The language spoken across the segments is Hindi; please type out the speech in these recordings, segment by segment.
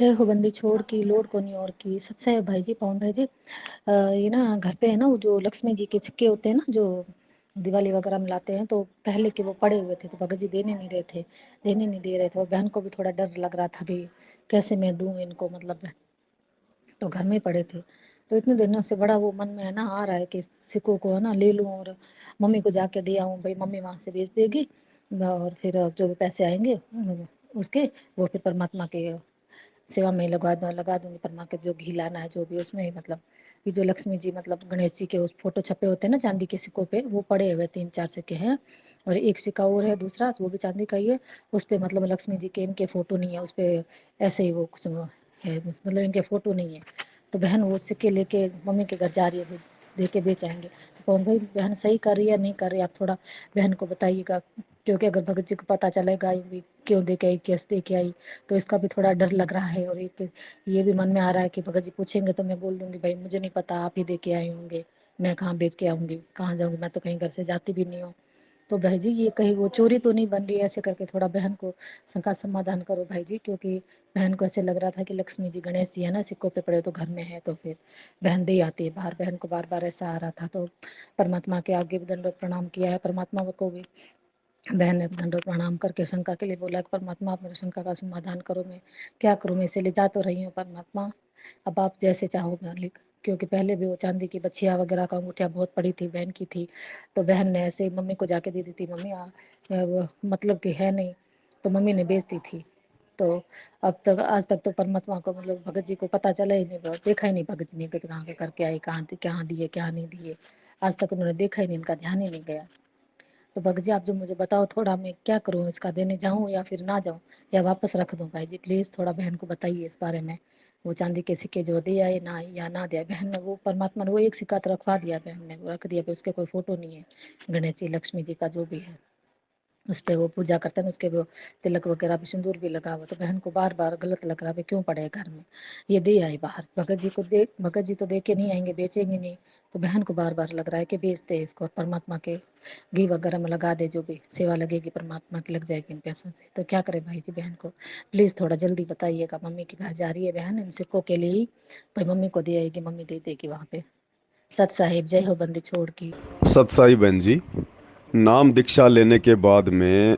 जय हो बंदी छोड़ की लोड को नहीं और की सच है भाई जी पवन भाई जी। ये ना घर पे है ना वो जो लक्ष्मी जी के सिक्के होते हैं ना जो दिवाली वगैरह में लाते हैं तो पहले के वो पड़े हुए थे तो भगत जी देने नहीं दे रहे थे और बहन को भी थोड़ा डर लग रहा था भी कैसे मैं दूं इनको मतलब तो घर में ही पड़े थे। तो इतने दिनों से बड़ा वो मन में है ना आ रहा है कि सिक्कों को है ना ले लूं और मम्मी को जाके दे आऊं भाई मम्मी वहां से भेज देगी और फिर जो भी पैसे आएंगे उसके वो फिर परमात्मा के सेवा में लगा दूंगी परमा के जो घी लाना है जो भी उसमें ही मतलब ये जो लक्ष्मी जी मतलब गणेश जी के उस फोटो छपे होते हैं ना चांदी के सिक्कों पे वो पड़े हुए 3-4 सिक्के हैं और एक सिक्का और है दूसरा वो भी चांदी का ही है। उस पे मतलब लक्ष्मी जी के इनके फोटो नहीं है उस पे ऐसे ही वो कुछ है मतलब इनके फोटो नहीं है। तो बहन वो सिक्के लेके मम्मी के घर जा रही है दे के बेच आएंगे। तो कौन भाई बहन सही कर रही है नहीं कर रही आप थोड़ा बहन को बताइएगा क्योंकि अगर भगत जी को पता चलेगा ये भी क्यों दे के आई कैसे दे के आई तो इसका भी थोड़ा डर लग रहा है। और एक ये भी मन में आ रहा है कि भगत जी पूछेंगे तो मैं बोल दूंगी भाई मुझे नहीं पता आप ही दे के आए होंगे मैं कहाँ बेच के आऊंगी कहाँ जाऊंगी मैं तो कहीं घर से जाती भी नहीं हूँ। तो भाई जी ये कहीं वो चोरी तो नहीं बन रही है ऐसे करके थोड़ा बहन को शंका समाधान करो भाई जी क्योंकि बहन को ऐसे लग रहा था कि लक्ष्मी जी गणेश जी है ना सिक्कों पे पड़े तो घर में है तो फिर बहन दे आती है बाहर बहन को बार बार ऐसा आ रहा था। तो परमात्मा के आगे भी दंडवत प्रणाम किया है परमात्मा को भी बहन ने दंडवत प्रणाम करके शंका के लिए बोला कि परमात्मा आप मेरी शंका का समाधान करो मैं क्या करूं मैं इसे ले जा तो रही हूँ परमात्मा अब आप जैसे चाहो मालिक। क्योंकि पहले भी वो चांदी की बछिया वगैरह का अंगूठिया बहुत पड़ी थी बहन की थी तो बहन ने ऐसे ही मम्मी को जाके दे दी थी मम्मी मतलब कि है नहीं तो मम्मी ने बेच दी थी। तो अब तक आज तक तो परमात्मा को मतलब भगत जी को पता चला ही नहीं देखा ही नहीं भगत जी ने कहाँ के करके आई कहाँ दिए क्या नहीं दिए आज तक उन्होंने देखा ही नहीं इनका ध्यान ही नहीं गया। तो भग जी आप जो मुझे बताओ थोड़ा मैं क्या करूँ इसका देने जाऊँ या फिर ना जाऊँ या वापस रख दूँ भाई जी प्लीज थोड़ा बहन को बताइए इस बारे में। वो चांदी के सिक्के जो दे आए ना या ना दिया बहन ने वो परमात्मा ने वो एक सिक्का तो रखवा दिया बहन ने वो रख दिया उसके कोई फोटो नहीं है गणेश जी लक्ष्मी जी का जो भी है उस पे वो पूजा करते हैं उसके वो तिलक वगैरह भी सिंदूर भी लगा हुआ तो बहन को बार बार गलत लग रहा है क्यों पड़े घर में ये दे आई बाहर भगत जी तो दे के नहीं आएंगे बेचेंगे नहीं। तो बहन को बार बार लग रहा है कि बेच दे इसको और परमात्मा के घी वगैरह में लगा दे जो भी सेवा लगेगी परमात्मा की लग जाएगी इन पैसों से। तो क्या करे भाई जी बहन को प्लीज थोड़ा जल्दी बताइएगा मम्मी के घर जा रही है बहन इन सिक्कों के लिए ही भाई मम्मी को दे आएगी मम्मी दे देगी वहां पे। सत साहिब जय हो बंदी छोड़ की। सतसाई बहन जी, नाम दीक्षा लेने के बाद में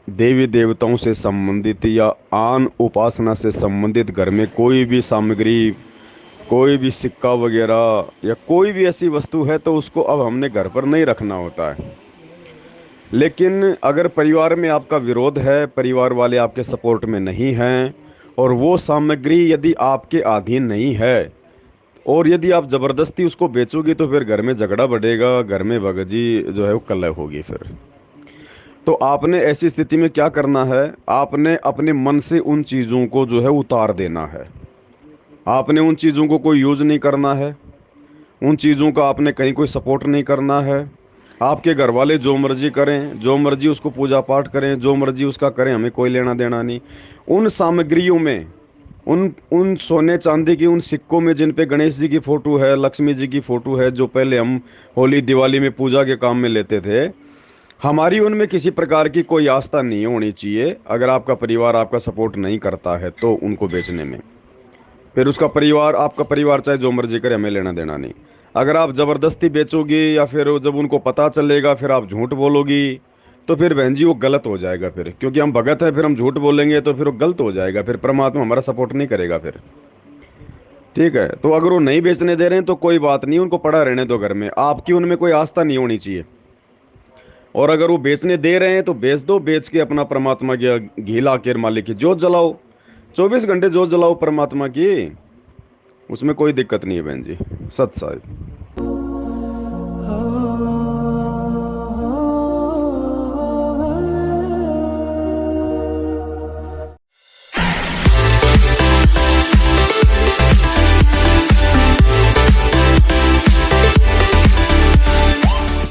देवी देवताओं से संबंधित या आन उपासना से संबंधित घर में कोई भी सामग्री, कोई भी सिक्का वगैरह या कोई भी ऐसी वस्तु है तो उसको अब हमने घर पर नहीं रखना होता है। लेकिन अगर परिवार में आपका विरोध है, परिवार वाले आपके सपोर्ट में नहीं हैं और वो सामग्री यदि आपके अधीन नहीं है और यदि आप जबरदस्ती उसको बेचोगे तो फिर घर में झगड़ा बढ़ेगा, घर में भगजी जो है वो कलह होगी फिर। तो आपने ऐसी स्थिति में क्या करना है, आपने अपने मन से उन चीज़ों को जो है उतार देना है। आपने उन चीज़ों को कोई यूज़ नहीं करना है, उन चीज़ों का आपने कहीं कोई सपोर्ट नहीं करना है। आपके घर वाले जो मर्जी करें, जो मर्जी उसको पूजा पाठ करें, जो मर्जी उसका करें, हमें कोई लेना देना नहीं। उन सामग्रियों में, उन उन सोने चांदी की उन सिक्कों में जिन पे गणेश जी की फोटो है, लक्ष्मी जी की फोटो है, जो पहले हम होली दिवाली में पूजा के काम में लेते थे, हमारी उनमें किसी प्रकार की कोई आस्था नहीं होनी चाहिए। अगर आपका परिवार आपका सपोर्ट नहीं करता है तो उनको बेचने में, फिर उसका परिवार, आपका परिवार चाहे जो मर्जी करे, हमें लेना देना नहीं। अगर आप ज़बरदस्ती बेचोगी या फिर जब उनको पता चलेगा फिर आप झूठ बोलोगी तो फिर बहन जी वो गलत हो जाएगा फिर, क्योंकि हम भगत है फिर हम झूठ बोलेंगे तो फिर वो गलत हो जाएगा, फिर परमात्मा हमारा सपोर्ट नहीं करेगा फिर। ठीक है, तो अगर वो नहीं बेचने दे रहे हैं तो कोई बात नहीं, उनको पड़ा रहने दो घर में, आपकी उनमें कोई आस्था नहीं होनी चाहिए। और अगर वो बेचने दे रहे हैं तो बेच दो, बेच के अपना परमात्मा की घी ला के मालिक की जोत जलाओ, 24 घंटे जोत जलाओ परमात्मा की, उसमें कोई दिक्कत नहीं है बहन जी। सत साहिब।